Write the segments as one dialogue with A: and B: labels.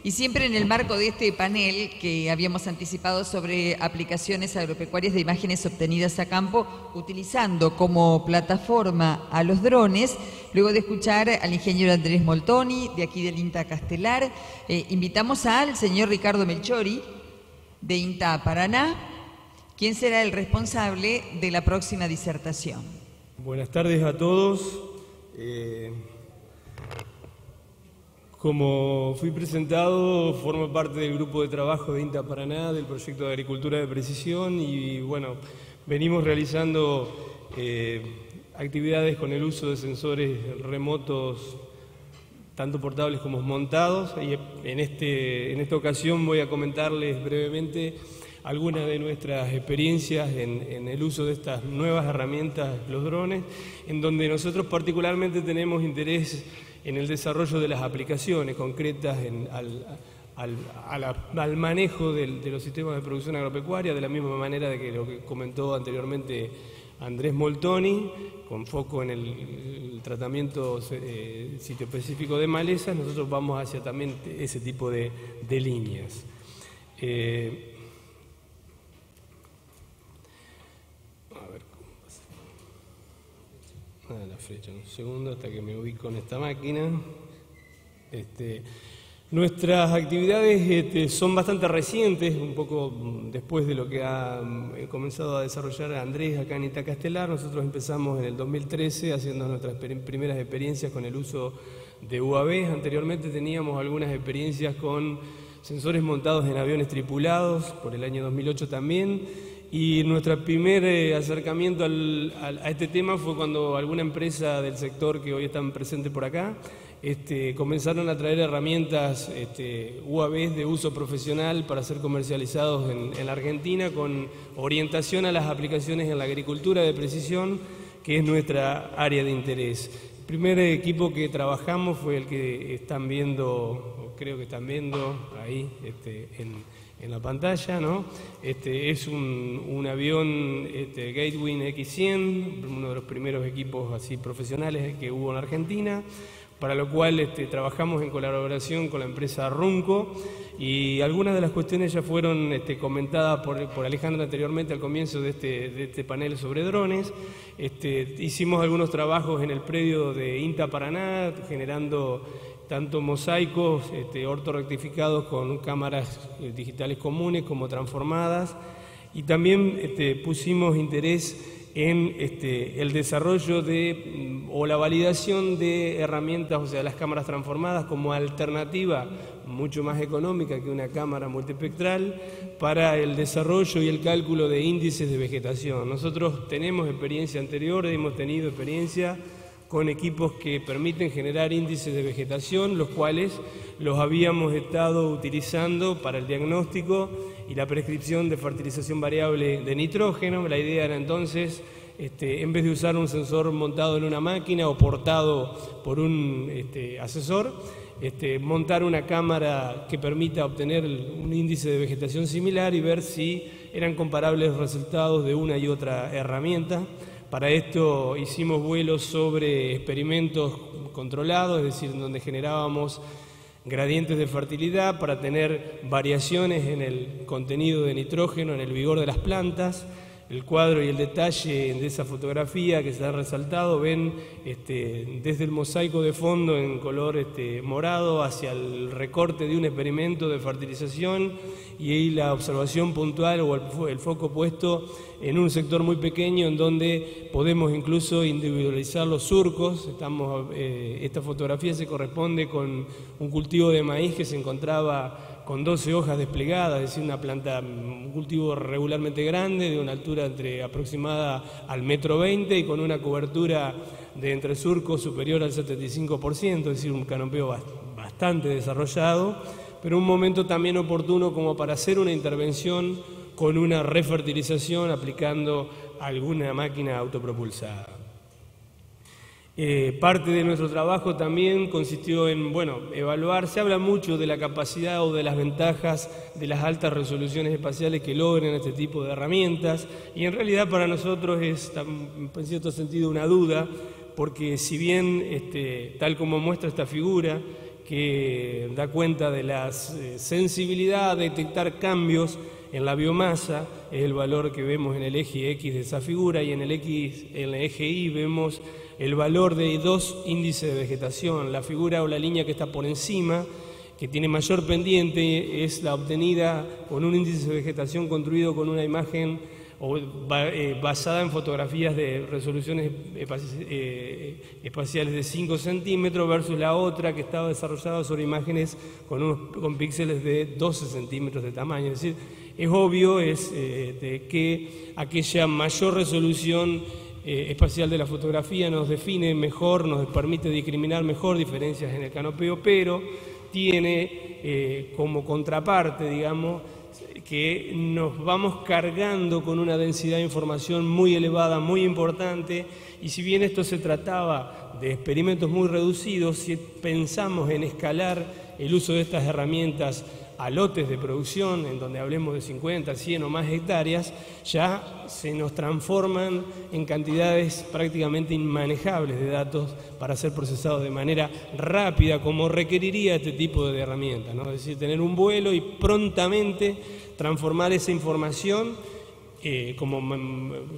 A: Y siempre en el marco de este panel que habíamos anticipado sobre aplicaciones agropecuarias de imágenes obtenidas a campo, utilizando como plataforma a los drones, luego de escuchar al ingeniero Andrés Moltoni, de aquí del INTA Castelar, invitamos al señor Ricardo Melchori, de INTA Paraná, quien será el responsable de la próxima disertación.
B: Buenas tardes a todos. Como fui presentado, formo parte del grupo de trabajo de INTA Paraná, del proyecto de agricultura de precisión, y bueno, venimos realizando actividades con el uso de sensores remotos, tanto portables como montados, y en esta ocasión voy a comentarles brevemente algunas de nuestras experiencias en el uso de estas nuevas herramientas, los drones, en donde nosotros particularmente tenemos interés en el desarrollo de las aplicaciones concretas al manejo de los sistemas de producción agropecuaria, de la misma manera de que lo que comentó anteriormente Andrés Moltoni, con foco en el tratamiento sitio específico de malezas. Nosotros vamos hacia también ese tipo de líneas. La flecha, un segundo hasta que me ubico en esta máquina. Nuestras actividades son bastante recientes, un poco después de lo que ha comenzado a desarrollar Andrés acá en INTA Castelar. Nosotros empezamos en el 2013 haciendo nuestras primeras experiencias con el uso de UAVs. Anteriormente teníamos algunas experiencias con sensores montados en aviones tripulados, por el año 2008 también. Y nuestro primer acercamiento a este tema fue cuando alguna empresa del sector que hoy están presentes por acá comenzaron a traer herramientas UAVs de uso profesional para ser comercializados en la Argentina, con orientación a las aplicaciones en la agricultura de precisión, que es nuestra área de interés. El primer equipo que trabajamos fue el que están viendo, creo que están viendo ahí en la pantalla, ¿no? Es un avión Gatewing X100, uno de los primeros equipos así profesionales que hubo en la Argentina, para lo cual trabajamos en colaboración con la empresa Runco, y algunas de las cuestiones ya fueron comentadas por Alejandra anteriormente al comienzo de este panel sobre drones. Hicimos algunos trabajos en el predio de INTA Paraná, generando tanto mosaicos ortorrectificados con cámaras digitales comunes como transformadas, y también pusimos interés en el desarrollo o la validación de herramientas, o sea, las cámaras transformadas como alternativa mucho más económica que una cámara multiespectral para el desarrollo y el cálculo de índices de vegetación. Nosotros tenemos experiencia anterior, hemos tenido experiencia con equipos que permiten generar índices de vegetación, los cuales los habíamos estado utilizando para el diagnóstico y la prescripción de fertilización variable de nitrógeno. La idea era entonces, en vez de usar un sensor montado en una máquina o portado por un asesor, montar una cámara que permita obtener un índice de vegetación similar y ver si eran comparables los resultados de una y otra herramienta. Para esto hicimos vuelos sobre experimentos controlados, es decir, donde generábamos gradientes de fertilidad para tener variaciones en el contenido de nitrógeno, en el vigor de las plantas. El cuadro y el detalle de esa fotografía que se ha resaltado, ven desde el mosaico de fondo en color morado hacia el recorte de un experimento de fertilización, y ahí la observación puntual o el foco puesto en un sector muy pequeño en donde podemos incluso individualizar los surcos. Esta fotografía se corresponde con un cultivo de maíz que se encontraba con 12 hojas desplegadas, es decir, un cultivo regularmente grande, de una altura aproximada al 1,20 m y con una cobertura de entre surcos superior al 75%, es decir, un canopeo bastante desarrollado, pero un momento también oportuno como para hacer una intervención con una refertilización aplicando alguna máquina autopropulsada. Parte de nuestro trabajo también consistió en, evaluar. Se habla mucho de la capacidad o de las ventajas de las altas resoluciones espaciales que logran este tipo de herramientas, y en realidad para nosotros es, en cierto sentido, una duda, porque si bien, tal como muestra esta figura, que da cuenta de la sensibilidad a detectar cambios en la biomasa, es el valor que vemos en el eje X de esa figura, y en el eje Y vemos el valor de dos índices de vegetación. La figura o la línea que está por encima, que tiene mayor pendiente, es la obtenida con un índice de vegetación construido con una imagen basada en fotografías de resoluciones espaciales de 5 centímetros versus la otra que estaba desarrollada sobre imágenes con píxeles de 12 centímetros de tamaño. Es decir, es obvio que aquella mayor resolución espacial de la fotografía nos define mejor, nos permite discriminar mejor diferencias en el canopeo, pero tiene como contraparte, digamos, que nos vamos cargando con una densidad de información muy elevada, muy importante, y si bien esto se trataba de experimentos muy reducidos, si pensamos en escalar el uso de estas herramientas a lotes de producción, en donde hablemos de 50, 100 o más hectáreas, ya se nos transforman en cantidades prácticamente inmanejables de datos para ser procesados de manera rápida, como requeriría este tipo de herramientas, ¿no? Es decir, tener un vuelo y prontamente transformar esa información, como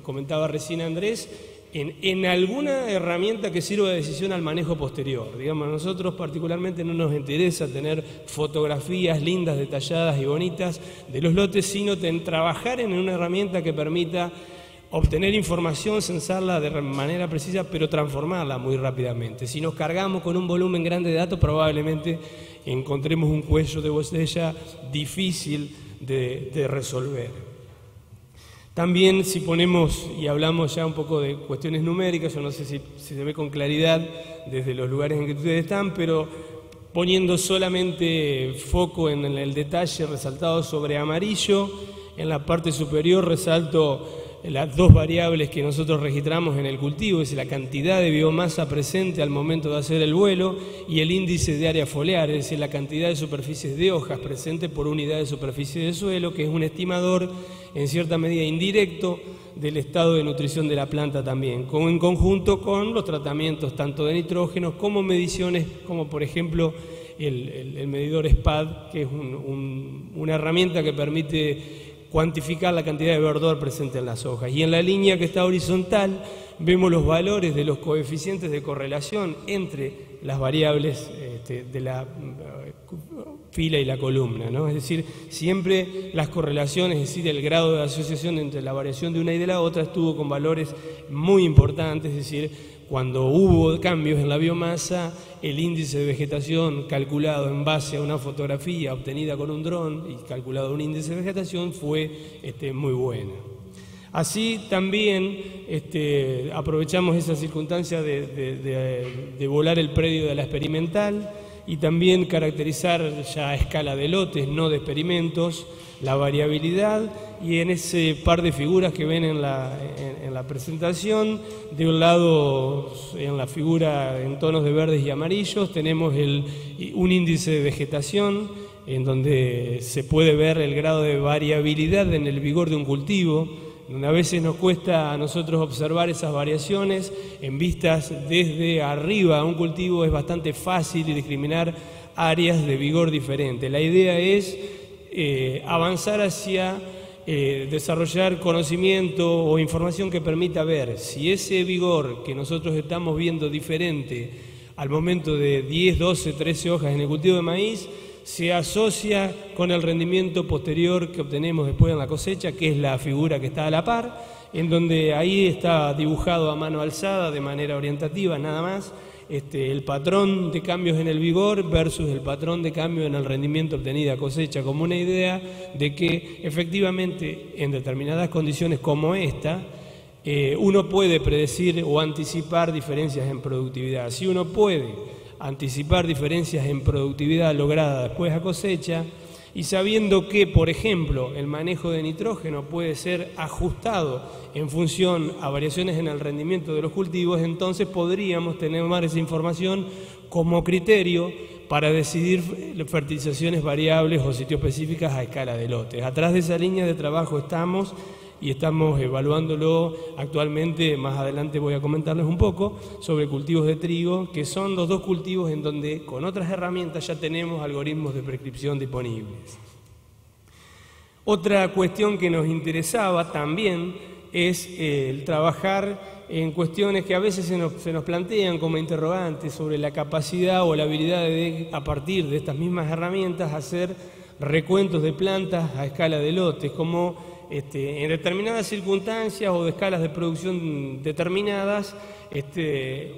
B: comentaba recién Andrés, en alguna herramienta que sirva de decisión al manejo posterior. Digamos, a nosotros particularmente no nos interesa tener fotografías lindas, detalladas y bonitas de los lotes, sino trabajar en una herramienta que permita obtener información, censarla de manera precisa, pero transformarla muy rápidamente. Si nos cargamos con un volumen grande de datos, probablemente encontremos un cuello de botella difícil de resolver. También si ponemos y hablamos ya un poco de cuestiones numéricas, yo no sé si se ve con claridad desde los lugares en que ustedes están, pero poniendo solamente foco en el detalle resaltado sobre amarillo, en la parte superior resalto las dos variables que nosotros registramos en el cultivo, es la cantidad de biomasa presente al momento de hacer el vuelo y el índice de área foliar, es decir, la cantidad de superficies de hojas presente por unidad de superficie de suelo, que es un estimador en cierta medida indirecto del estado de nutrición de la planta también, en conjunto con los tratamientos tanto de nitrógenos como mediciones como por ejemplo el medidor SPAD, que es una herramienta que permite cuantificar la cantidad de verdor presente en las hojas. Y en la línea que está horizontal vemos los valores de los coeficientes de correlación entre las variables de la fila y la columna, ¿no? Es decir, siempre las correlaciones, es decir, el grado de asociación entre la variación de una y de la otra estuvo con valores muy importantes, es decir, cuando hubo cambios en la biomasa, el índice de vegetación calculado en base a una fotografía obtenida con un dron y calculado un índice de vegetación fue muy bueno. Así también aprovechamos esa circunstancia de volar el predio de la experimental y también caracterizar ya a escala de lotes, no de experimentos, la variabilidad, y en ese par de figuras que ven en la presentación, de un lado en la figura en tonos de verdes y amarillos tenemos un índice de vegetación en donde se puede ver el grado de variabilidad en el vigor de un cultivo, donde a veces nos cuesta a nosotros observar esas variaciones en vistas desde arriba a un cultivo. Es bastante fácil discriminar áreas de vigor diferentes. La idea es avanzar hacia desarrollar conocimiento o información que permita ver si ese vigor que nosotros estamos viendo diferente al momento de 10, 12, 13 hojas en el cultivo de maíz se asocia con el rendimiento posterior que obtenemos después en la cosecha, que es la figura que está a la par, en donde ahí está dibujado a mano alzada de manera orientativa nada más el patrón de cambios en el vigor versus el patrón de cambio en el rendimiento obtenido a cosecha, como una idea de que efectivamente en determinadas condiciones como esta uno puede predecir o anticipar diferencias en productividad. Si uno puede anticipar diferencias en productividad lograda después a cosecha, y sabiendo que, por ejemplo, el manejo de nitrógeno puede ser ajustado en función a variaciones en el rendimiento de los cultivos, entonces podríamos tener más esa información como criterio para decidir fertilizaciones variables o sitioespecíficas a escala de lotes. Atrás de esa línea de trabajo estamos y estamos evaluándolo actualmente. Más adelante voy a comentarles un poco sobre cultivos de trigo, que son los dos cultivos en donde con otras herramientas ya tenemos algoritmos de prescripción disponibles. Otra cuestión que nos interesaba también es el trabajar en cuestiones que a veces se nos plantean como interrogantes sobre la capacidad o la habilidad de, a partir de estas mismas herramientas, hacer recuentos de plantas a escala de lotes, como en determinadas circunstancias o de escalas de producción determinadas,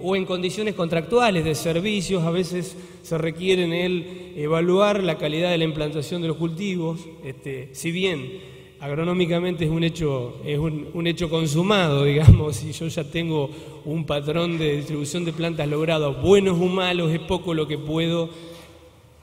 B: o en condiciones contractuales de servicios, a veces se requiere en él evaluar la calidad de la implantación de los cultivos. Si bien agronómicamente es un hecho consumado, digamos, y yo ya tengo un patrón de distribución de plantas logrado, buenos o malos, es poco lo que puedo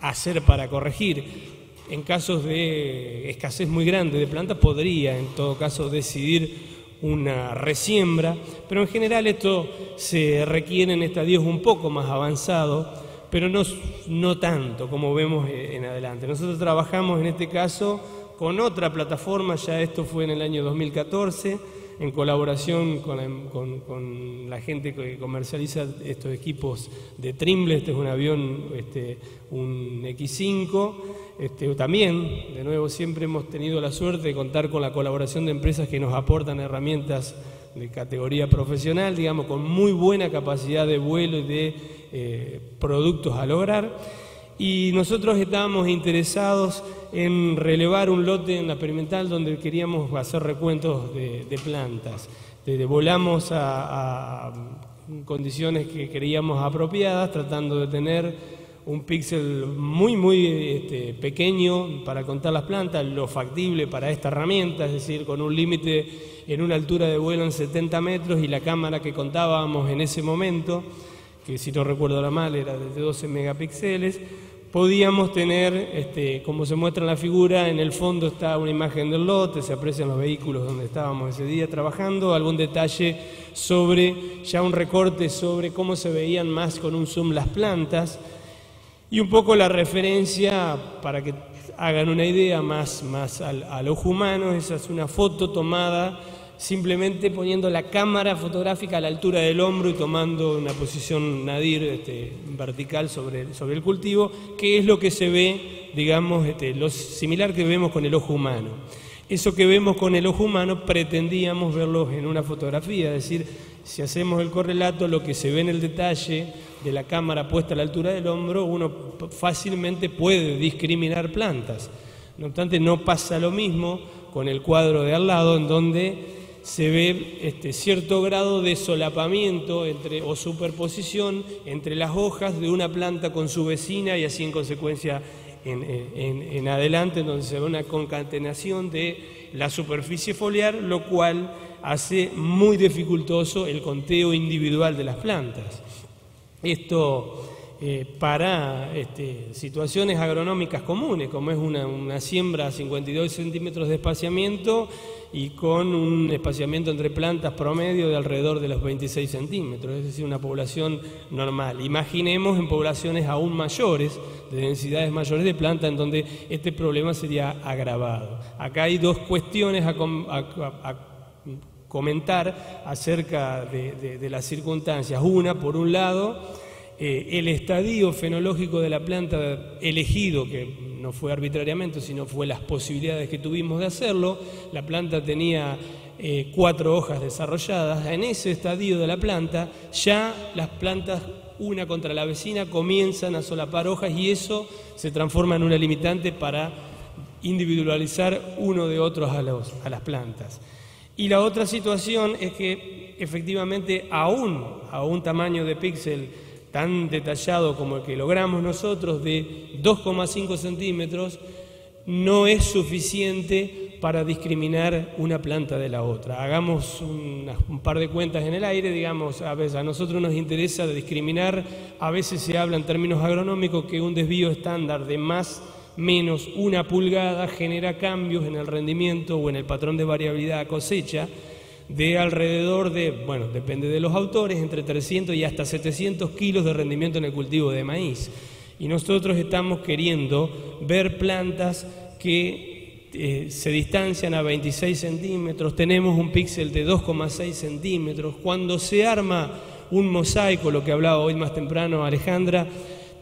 B: hacer para corregir. En casos de escasez muy grande de plantas podría, en todo caso, decidir una resiembra, pero en general esto se requiere en estadios un poco más avanzados, pero no tanto como vemos en adelante. Nosotros trabajamos en este caso con otra plataforma, ya esto fue en el año 2014, en colaboración con la gente que comercializa estos equipos de Trimble. Este es un avión, un X5. También, de nuevo, siempre hemos tenido la suerte de contar con la colaboración de empresas que nos aportan herramientas de categoría profesional, digamos, con muy buena capacidad de vuelo y de productos a lograr. Y nosotros estábamos interesados en relevar un lote en la experimental donde queríamos hacer recuentos de plantas. Volamos a condiciones que creíamos apropiadas, tratando de tener un píxel muy pequeño para contar las plantas, lo factible para esta herramienta, es decir, con un límite en una altura de vuelo en 70 metros y la cámara que contábamos en ese momento, que si no recuerdo la mal era de 12 megapíxeles, podíamos tener, como se muestra en la figura, en el fondo está una imagen del lote, se aprecian los vehículos donde estábamos ese día trabajando, algún detalle sobre, ya un recorte sobre cómo se veían más con un zoom las plantas, y un poco la referencia, para que hagan una idea más al ojo humano. Esa es una foto tomada simplemente poniendo la cámara fotográfica a la altura del hombro y tomando una posición nadir vertical sobre el cultivo, que es lo que se ve, digamos, lo similar que vemos con el ojo humano. Eso que vemos con el ojo humano pretendíamos verlo en una fotografía, es decir, si hacemos el correlato, lo que se ve en el detalle de la cámara puesta a la altura del hombro, uno fácilmente puede discriminar plantas. No obstante, no pasa lo mismo con el cuadro de al lado, en donde se ve cierto grado de solapamiento o superposición entre las hojas de una planta con su vecina, y así en consecuencia en adelante, donde se ve una concatenación de la superficie foliar, lo cual hace muy dificultoso el conteo individual de las plantas. Esto para situaciones agronómicas comunes, como es una siembra a 52 centímetros de espaciamiento y con un espaciamiento entre plantas promedio de alrededor de los 26 centímetros, es decir, una población normal. Imaginemos en poblaciones aún mayores, de densidades mayores de plantas, en donde este problema sería agravado. Acá hay dos cuestiones a comentar acerca de las circunstancias. Una, por un lado, el estadio fenológico de la planta elegido, que no fue arbitrariamente, sino fue las posibilidades que tuvimos de hacerlo. La planta tenía 4 hojas desarrolladas. En ese estadio de la planta, ya las plantas, una contra la vecina, comienzan a solapar hojas, y eso se transforma en una limitante para individualizar uno de otros a las plantas. Y la otra situación es que efectivamente aún a un tamaño de píxel tan detallado como el que logramos nosotros, de 2,5 centímetros, no es suficiente para discriminar una planta de la otra. Hagamos un par de cuentas en el aire, digamos, a nosotros nos interesa discriminar, a veces se habla en términos agronómicos que un desvío estándar de menos 1 pulgada genera cambios en el rendimiento o en el patrón de variabilidad a cosecha, de alrededor de, bueno, depende de los autores, entre 300 y hasta 700 kilos de rendimiento en el cultivo de maíz. Y nosotros estamos queriendo ver plantas que se distancian a 26 centímetros, tenemos un píxel de 2,6 centímetros. Cuando se arma un mosaico, lo que hablaba hoy más temprano Alejandra,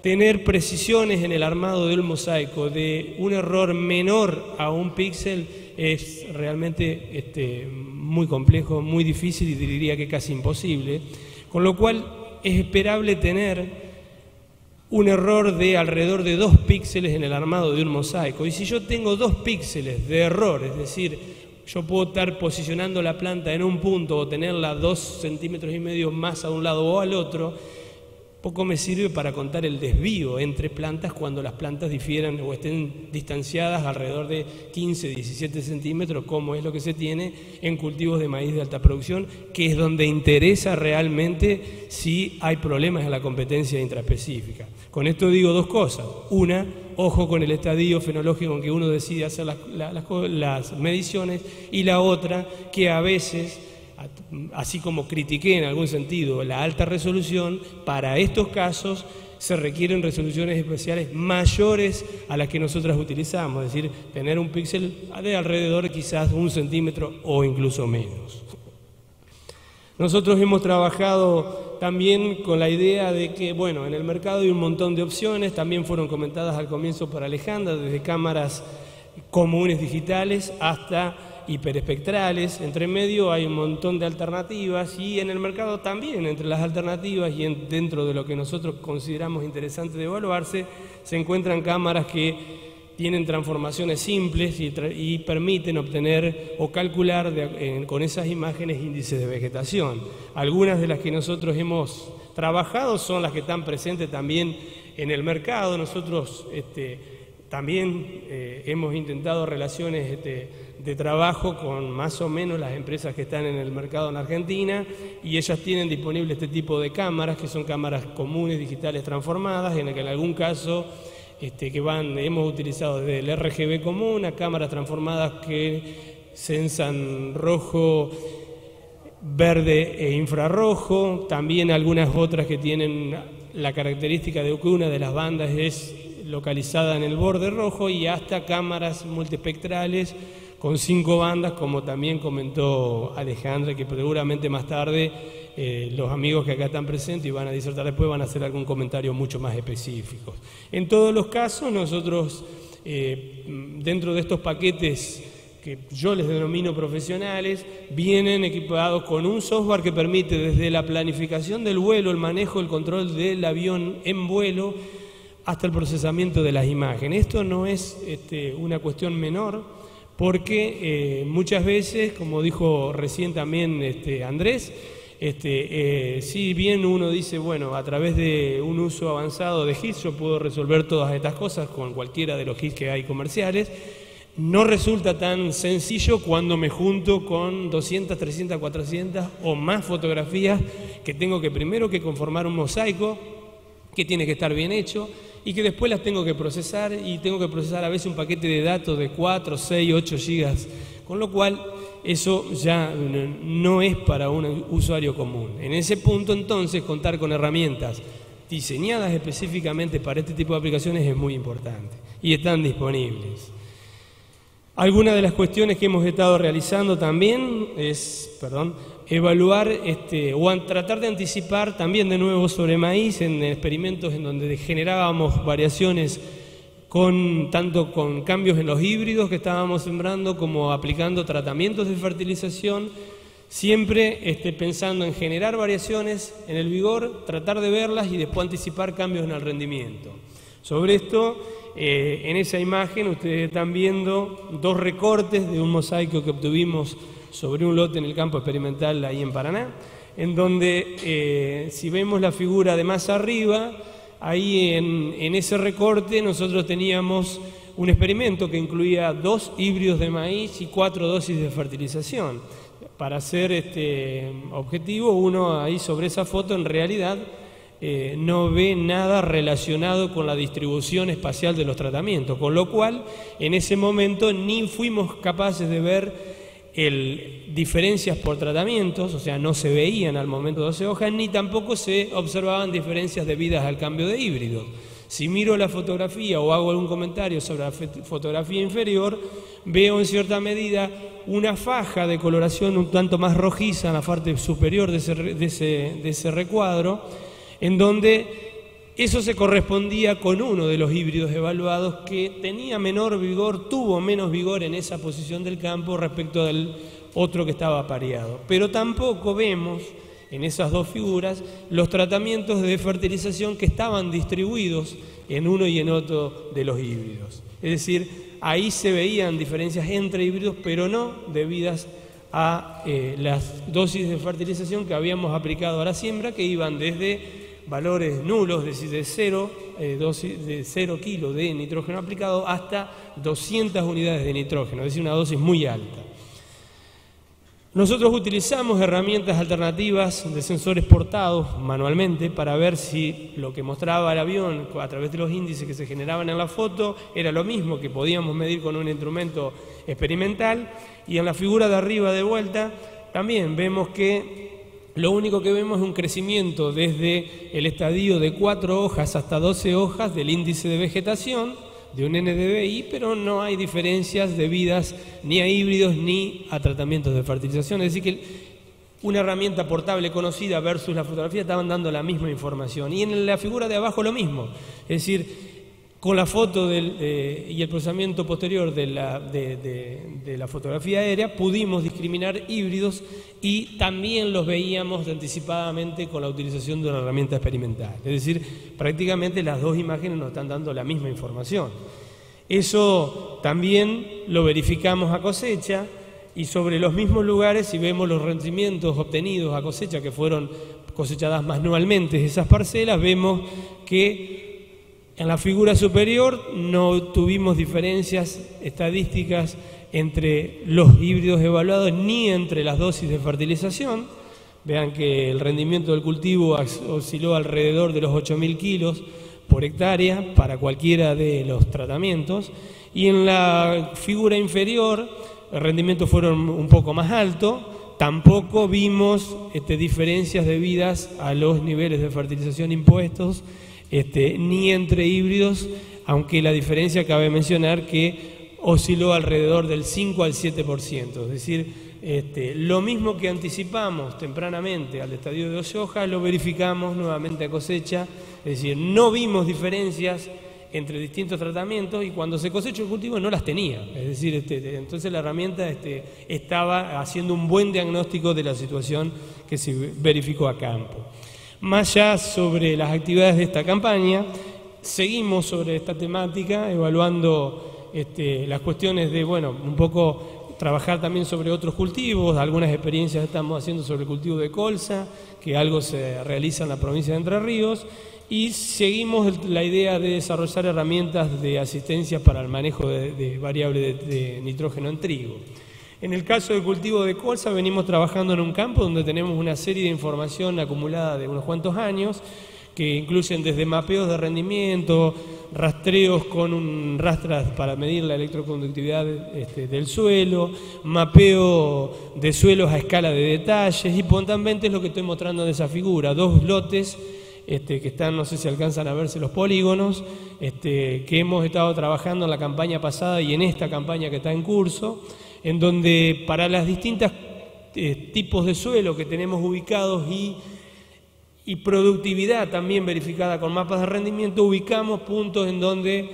B: tener precisiones en el armado de un mosaico de un error menor a un píxel es realmente muy complejo, muy difícil y diría que casi imposible, con lo cual es esperable tener un error de alrededor de 2 píxeles en el armado de un mosaico. Y si yo tengo 2 píxeles de error, es decir, yo puedo estar posicionando la planta en un punto o tenerla 2,5 centímetros más a un lado o al otro, poco me sirve para contar el desvío entre plantas cuando las plantas difieran o estén distanciadas alrededor de 15, 17 centímetros, como es lo que se tiene en cultivos de maíz de alta producción, que es donde interesa realmente si hay problemas en la competencia intraespecífica. Con esto digo 2 cosas. Una, ojo con el estadio fenológico en que uno decide hacer las mediciones, y la otra, que a veces, así como critiqué en algún sentido la alta resolución, para estos casos se requieren resoluciones especiales mayores a las que nosotras utilizamos, es decir, tener un píxel de alrededor de quizás 1 centímetro o incluso menos. Nosotros hemos trabajado también con la idea de que, bueno, en el mercado hay un montón de opciones, también fueron comentadas al comienzo por Alejandra, desde cámaras comunes digitales hasta hiperespectrales. Entre medio hay un montón de alternativas, y en el mercado también, entre las alternativas y dentro de lo que nosotros consideramos interesante de evaluarse, se encuentran cámaras que tienen transformaciones simples y permiten obtener o calcular con esas imágenes índices de vegetación. Algunas de las que nosotros hemos trabajado son las que están presentes también en el mercado. Nosotros también hemos intentado relaciones de trabajo con más o menos las empresas que están en el mercado en Argentina, y ellas tienen disponible este tipo de cámaras, que son cámaras comunes digitales transformadas, en las que en algún caso hemos utilizado desde el RGB común a cámaras transformadas que sensan rojo, verde e infrarrojo, también algunas otras que tienen la característica de que una de las bandas es localizada en el borde rojo, y hasta cámaras multiespectrales con 5 bandas, como también comentó Alejandra, que seguramente más tarde los amigos que acá están presentes y van a disertar después van a hacer algún comentario mucho más específico. En todos los casos, nosotros dentro de estos paquetes que yo les denomino profesionales, vienen equipados con un software que permite desde la planificación del vuelo, el manejo, el control del avión en vuelo, hasta el procesamiento de las imágenes. Esto no es una cuestión menor, porque muchas veces, como dijo recién también Andrés, si bien uno dice, bueno, a través de un uso avanzado de HITS yo puedo resolver todas estas cosas con cualquiera de los HITS que hay comerciales, no resulta tan sencillo cuando me junto con 200, 300, 400 o más fotografías que tengo que primero que conformar un mosaico, que tiene que estar bien hecho, y que después las tengo que procesar, y tengo que procesar a veces un paquete de datos de 4, 6, 8 gigas, con lo cual eso ya no es para un usuario común. En ese punto, entonces, contar con herramientas diseñadas específicamente para este tipo de aplicaciones es muy importante, y están disponibles. Algunas de las cuestiones que hemos estado realizando también es, evaluar o tratar de anticipar también de nuevo sobre maíz en experimentos en donde generábamos variaciones tanto con cambios en los híbridos que estábamos sembrando como aplicando tratamientos de fertilización, siempre pensando en generar variaciones en el vigor, tratar de verlas y después anticipar cambios en el rendimiento. Sobre esto, en esa imagen ustedes están viendo 2 recortes de un mosaico que obtuvimos sobre un lote en el campo experimental ahí en Paraná, en donde si vemos la figura de más arriba, ahí en ese recorte nosotros teníamos un experimento que incluía 2 híbridos de maíz y 4 dosis de fertilización. Para ser objetivo, uno ahí sobre esa foto en realidad no ve nada relacionado con la distribución espacial de los tratamientos, con lo cual en ese momento ni fuimos capaces de ver diferencias por tratamientos, o sea, no se veían al momento 12 hojas, ni tampoco se observaban diferencias debidas al cambio de híbridos. Si miro la fotografía o hago algún comentario sobre la fotografía inferior, veo en cierta medida una faja de coloración un tanto más rojiza en la parte superior de ese recuadro, en donde eso se correspondía con uno de los híbridos evaluados que tenía menor vigor, tuvo menos vigor en esa posición del campo respecto del otro que estaba pareado. Pero tampoco vemos en esas dos figuras los tratamientos de fertilización que estaban distribuidos en uno y en otro de los híbridos. Es decir, ahí se veían diferencias entre híbridos, pero no debidas a las dosis de fertilización que habíamos aplicado a la siembra, que iban desde valores nulos, es decir, de 0 kilos de nitrógeno aplicado hasta 200 unidades de nitrógeno, es decir, una dosis muy alta. Nosotros utilizamos herramientas alternativas de sensores portados manualmente para ver si lo que mostraba el avión a través de los índices que se generaban en la foto era lo mismo que podíamos medir con un instrumento experimental, y en la figura de arriba de vuelta también vemos que lo único que vemos es un crecimiento desde el estadio de 4 hojas hasta 12 hojas del índice de vegetación de un NDVI, pero no hay diferencias debidas ni a híbridos ni a tratamientos de fertilización. Es decir, que una herramienta portable conocida versus la fotografía estaban dando la misma información. Y en la figura de abajo lo mismo. Es decir, con la foto y el procesamiento posterior de la fotografía aérea pudimos discriminar híbridos y también los veíamos anticipadamente con la utilización de una herramienta experimental. Es decir, prácticamente las dos imágenes nos están dando la misma información. Eso también lo verificamos a cosecha, y sobre los mismos lugares, si vemos los rendimientos obtenidos a cosecha, que fueron cosechadas manualmente esas parcelas, vemos que en la figura superior no tuvimos diferencias estadísticas entre los híbridos evaluados ni entre las dosis de fertilización. Vean que el rendimiento del cultivo osciló alrededor de los 8.000 kilos por hectárea para cualquiera de los tratamientos, y en la figura inferior el rendimiento fueron un poco más alto. Tampoco vimos diferencias debidas a los niveles de fertilización impuestos, ni entre híbridos, aunque la diferencia cabe mencionar que osciló alrededor del 5 al 7%, es decir, lo mismo que anticipamos tempranamente al estadio de 12 hojas, lo verificamos nuevamente a cosecha, es decir, no vimos diferencias entre distintos tratamientos, y cuando se cosechó el cultivo no las tenía, es decir, entonces la herramienta estaba haciendo un buen diagnóstico de la situación que se verificó a campo. Más allá sobre las actividades de esta campaña, seguimos sobre esta temática, evaluando las cuestiones de, un poco trabajar también sobre otros cultivos. Algunas experiencias estamos haciendo sobre el cultivo de colza, que algo se realiza en la provincia de Entre Ríos, y seguimos la idea de desarrollar herramientas de asistencia para el manejo de variable de nitrógeno en trigo. En el caso del cultivo de colza, venimos trabajando en un campo donde tenemos una serie de información acumulada de unos cuantos años, que incluyen desde mapeos de rendimiento, rastreos con un rastras para medir la electroconductividad del suelo, mapeo de suelos a escala de detalles, y puntualmente es lo que estoy mostrando en esa figura, 2 lotes que están, no sé si alcanzan a verse los polígonos, que hemos estado trabajando en la campaña pasada y en esta campaña que está en curso, en donde para las distintas tipos de suelo que tenemos ubicados y productividad también verificada con mapas de rendimiento, ubicamos puntos en donde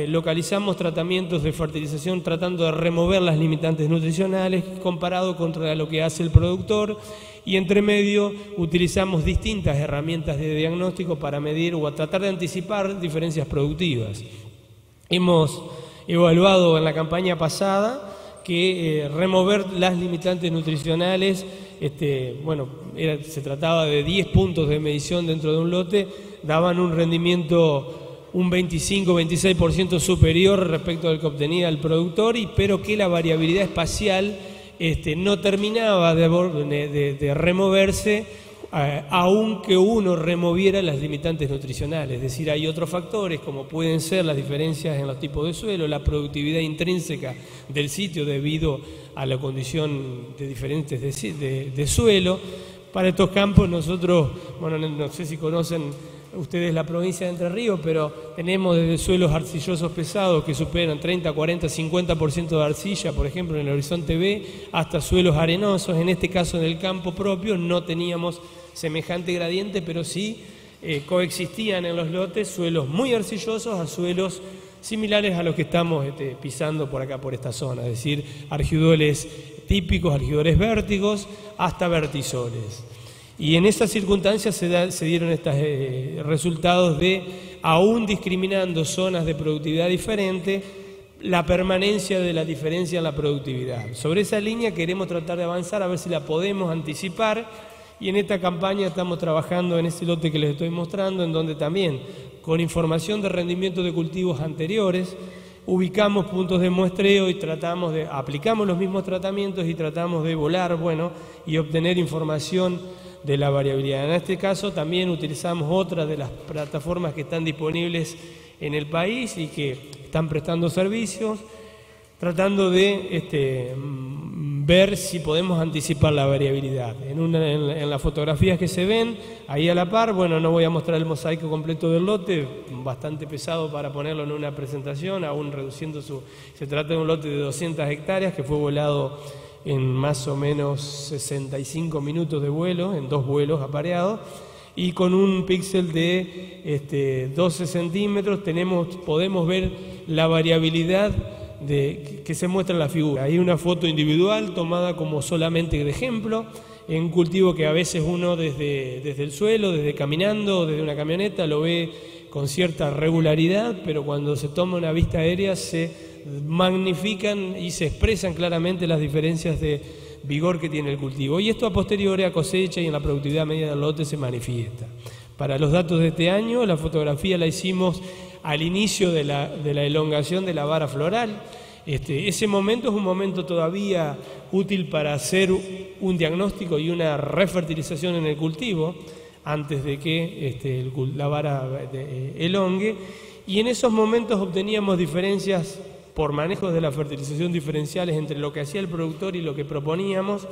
B: localizamos tratamientos de fertilización tratando de remover las limitantes nutricionales comparado contra lo que hace el productor, y entre medio utilizamos distintas herramientas de diagnóstico para medir o tratar de anticipar diferencias productivas. Hemos evaluado en la campaña pasada que remover las limitantes nutricionales, se trataba de 10 puntos de medición dentro de un lote, daban un rendimiento un 25-26% superior respecto al que obtenía el productor, pero que la variabilidad espacial no terminaba de removerse, aunque uno removiera las limitantes nutricionales. Es decir, hay otros factores como pueden ser las diferencias en los tipos de suelo, la productividad intrínseca del sitio debido a la condición de diferentes de suelo. Para estos campos nosotros, no sé si conocen ustedes la provincia de Entre Ríos, pero tenemos desde suelos arcillosos pesados que superan 30, 40, 50% de arcilla, por ejemplo, en el Horizonte B, hasta suelos arenosos. En este caso, en el campo propio, no teníamos semejante gradiente, pero sí coexistían en los lotes suelos muy arcillosos a suelos similares a los que estamos pisando por acá, por esta zona, es decir, argidoles típicos, argidoles vértigos, hasta vertisoles. Y en esas circunstancias se dieron estos resultados de, aún discriminando zonas de productividad diferente, la permanencia de la diferencia en la productividad. Sobre esa línea queremos tratar de avanzar, a ver si la podemos anticipar, y en esta campaña estamos trabajando en ese lote que les estoy mostrando, en donde también, con información de rendimiento de cultivos anteriores, ubicamos puntos de muestreo y aplicamos los mismos tratamientos y tratamos de volar, y obtener información de la variabilidad. En este caso también utilizamos otras de las plataformas que están disponibles en el país y que están prestando servicios, tratando de ver si podemos anticipar la variabilidad. En las fotografías que se ven ahí a la par, no voy a mostrar el mosaico completo del lote, bastante pesado para ponerlo en una presentación, aún reduciendo se trata de un lote de 200 hectáreas que fue volado en más o menos 65 minutos de vuelo, en 2 vuelos apareados, y con un píxel de 12 centímetros podemos ver la variabilidad que se muestra en la figura. Hay una foto individual tomada como solamente de ejemplo, en un cultivo que a veces uno desde el suelo, desde caminando, desde una camioneta, lo ve con cierta regularidad, pero cuando se toma una vista aérea se magnifican y se expresan claramente las diferencias de vigor que tiene el cultivo. Y esto a posteriori a cosecha y en la productividad media del lote se manifiesta. Para los datos de este año, la fotografía la hicimos al inicio de la elongación de la vara floral. Ese momento es un momento todavía útil para hacer un diagnóstico y una refertilización en el cultivo antes de que la vara elongue, y en esos momentos obteníamos diferencias por manejos de la fertilización diferenciales entre lo que hacía el productor y lo que proponíamos,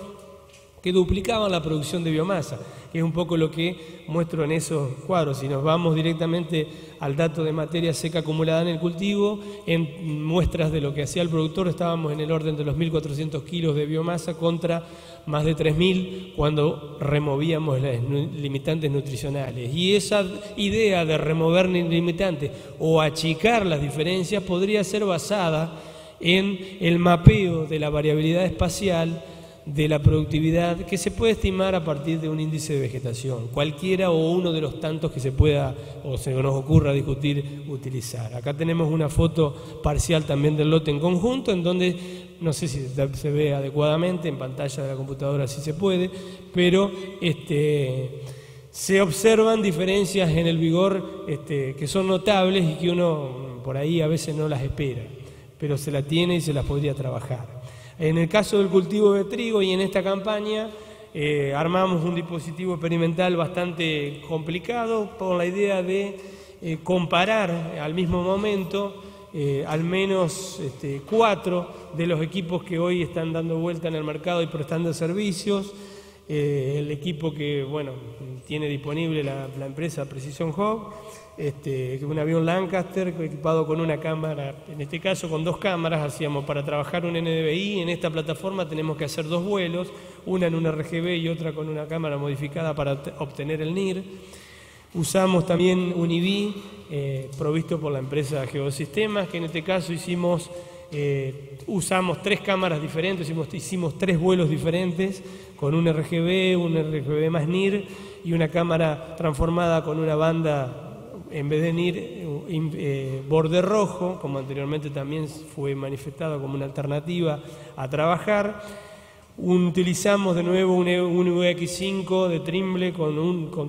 B: que duplicaban la producción de biomasa, que es un poco lo que muestro en esos cuadros. Si nos vamos directamente al dato de materia seca acumulada en el cultivo, en muestras de lo que hacía el productor estábamos en el orden de los 1.400 kilos de biomasa contra más de 3.000 cuando removíamos las limitantes nutricionales. Y esa idea de remover limitantes o achicar las diferencias podría ser basada en el mapeo de la variabilidad espacial de la productividad que se puede estimar a partir de un índice de vegetación, cualquiera o uno de los tantos que se pueda o se nos ocurra discutir utilizar. Acá tenemos una foto parcial también del lote en conjunto, en donde no sé si se ve adecuadamente, en pantalla de la computadora sí se puede, pero se observan diferencias en el vigor que son notables y que uno por ahí a veces no las espera, pero se la tiene y se las podría trabajar. En el caso del cultivo de trigo y en esta campaña armamos un dispositivo experimental bastante complicado con la idea de comparar al mismo momento al menos 4 de los equipos que hoy están dando vuelta en el mercado y prestando servicios. El equipo que tiene disponible la empresa Precision Hog, un avión Lancaster equipado con una cámara, en este caso con 2 cámaras. Hacíamos para trabajar un NDVI, en esta plataforma tenemos que hacer 2 vuelos, una en un RGB y otra con una cámara modificada para obtener el NIR. Usamos también un IBI provisto por la empresa Geosistemas, que en este caso usamos 3 cámaras diferentes, hicimos 3 vuelos diferentes con un RGB más NIR y una cámara transformada con una banda en vez de NIR borde rojo, como anteriormente también fue manifestado como una alternativa a trabajar. Utilizamos de nuevo un UX5 de Trimble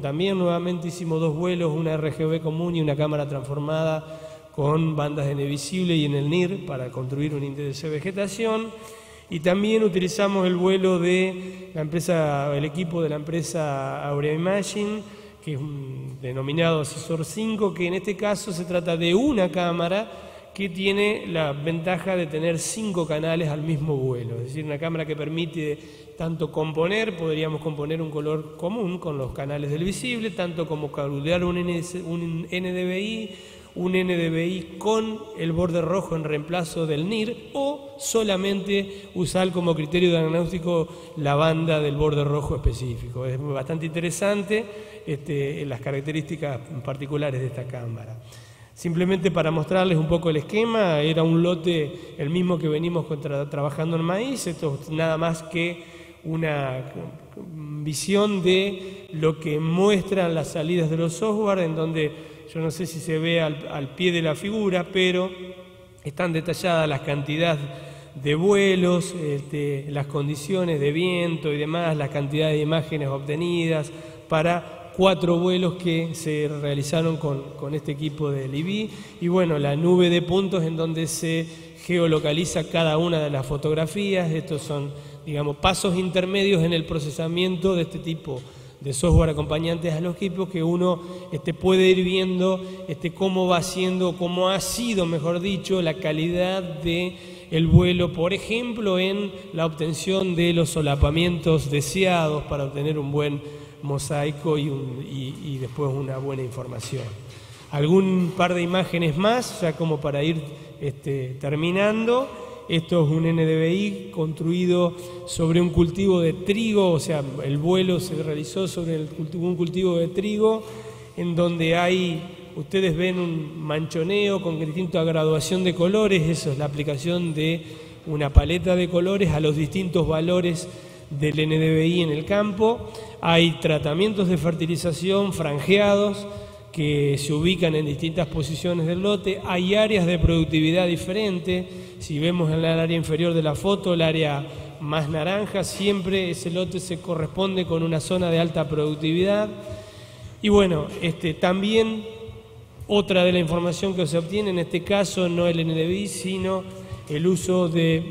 B: también nuevamente hicimos 2 vuelos, una RGB común y una cámara transformada con bandas en visible y en el NIR para construir un índice de vegetación. Y también utilizamos el vuelo de el equipo de la empresa Aurea Imaging, que es un denominado Asesor 5, que en este caso se trata de una cámara que tiene la ventaja de tener 5 canales al mismo vuelo, es decir, una cámara que permite tanto componer, podríamos componer un color común con los canales del visible, tanto como calcular un NDVI, un NDVI con el borde rojo en reemplazo del NIR, o solamente usar como criterio diagnóstico la banda del borde rojo específico. Es bastante interesante las características particulares de esta cámara. Simplemente para mostrarles un poco el esquema, era un lote el mismo que venimos trabajando en maíz. Esto es nada más que una visión de lo que muestran las salidas de los software, en donde yo no sé si se ve al pie de la figura, pero están detalladas las cantidades de vuelos, las condiciones de viento y demás, la cantidad de imágenes obtenidas para 4 vuelos que se realizaron con este equipo del IBI, y bueno, la nube de puntos en donde se geolocaliza cada una de las fotografías. Estos son, digamos, pasos intermedios en el procesamiento de este tipo de software acompañantes a los equipos, que uno puede ir viendo cómo va siendo, cómo ha sido, mejor dicho, la calidad de el vuelo, por ejemplo, en la obtención de los solapamientos deseados para obtener un buen mosaico y después una buena información. Algún par de imágenes más, ya como para ir terminando. Esto es un NDVI construido sobre un cultivo de trigo, o sea, el vuelo se realizó sobre un cultivo de trigo, en donde ustedes ven un manchoneo con distinta graduación de colores. Eso es la aplicación de una paleta de colores a los distintos valores del NDVI en el campo. Hay tratamientos de fertilización franjeados que se ubican en distintas posiciones del lote. Hay áreas de productividad diferentes. Si vemos en el área inferior de la foto, el área más naranja, siempre ese lote se corresponde con una zona de alta productividad. Y bueno, también otra de la información que se obtiene, en este caso no el NDVI, sino el uso de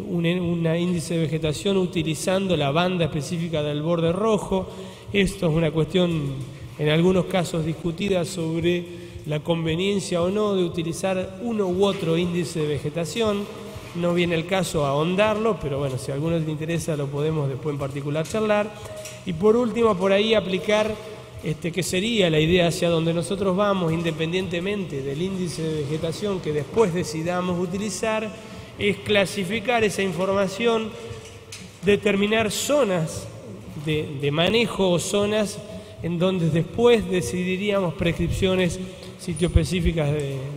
B: un índice de vegetación utilizando la banda específica del borde rojo. Esto es una cuestión en algunos casos discutida sobre la conveniencia o no de utilizar uno u otro índice de vegetación. No viene el caso a ahondarlo, pero bueno, si a alguno les interesa lo podemos después en particular charlar. Y por último, por ahí aplicar que sería la idea hacia donde nosotros vamos, independientemente del índice de vegetación que después decidamos utilizar, es clasificar esa información, determinar zonas de manejo o zonas en donde después decidiríamos prescripciones sitioespecíficas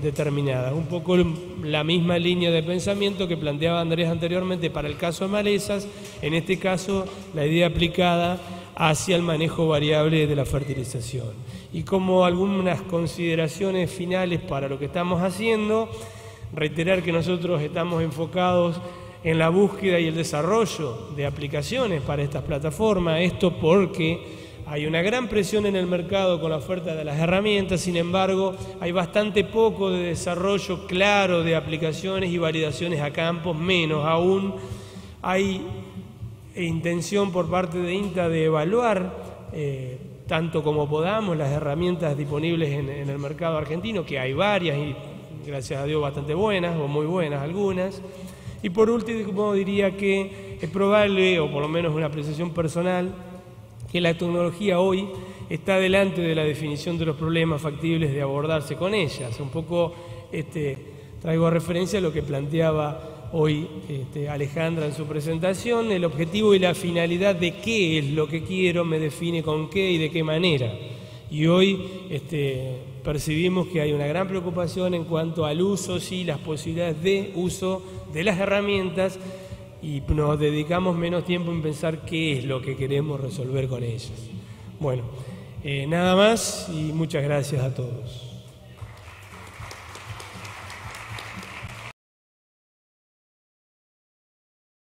B: determinadas. Un poco la misma línea de pensamiento que planteaba Andrés anteriormente para el caso de malezas, en este caso la idea aplicada hacia el manejo variable de la fertilización. Y como algunas consideraciones finales para lo que estamos haciendo, reiterar que nosotros estamos enfocados en la búsqueda y el desarrollo de aplicaciones para estas plataformas, esto porque hay una gran presión en el mercado con la oferta de las herramientas. Sin embargo, hay bastante poco de desarrollo claro de aplicaciones y validaciones a campos, menos aún hay intención por parte de INTA de evaluar tanto como podamos las herramientas disponibles en el mercado argentino, que hay varias y gracias a Dios bastante buenas o muy buenas algunas. Y por último diría que es probable, o por lo menos una apreciación personal, que la tecnología hoy está delante de la definición de los problemas factibles de abordarse con ellas. Un poco traigo a referencia a lo que planteaba hoy Alejandra en su presentación. El objetivo y la finalidad de qué es lo que quiero me define con qué y de qué manera. Y hoy percibimos que hay una gran preocupación en cuanto al uso, sí, las posibilidades de uso de las herramientas, y nos dedicamos menos tiempo en pensar qué es lo que queremos resolver con ellas. Bueno, nada más y muchas gracias a todos.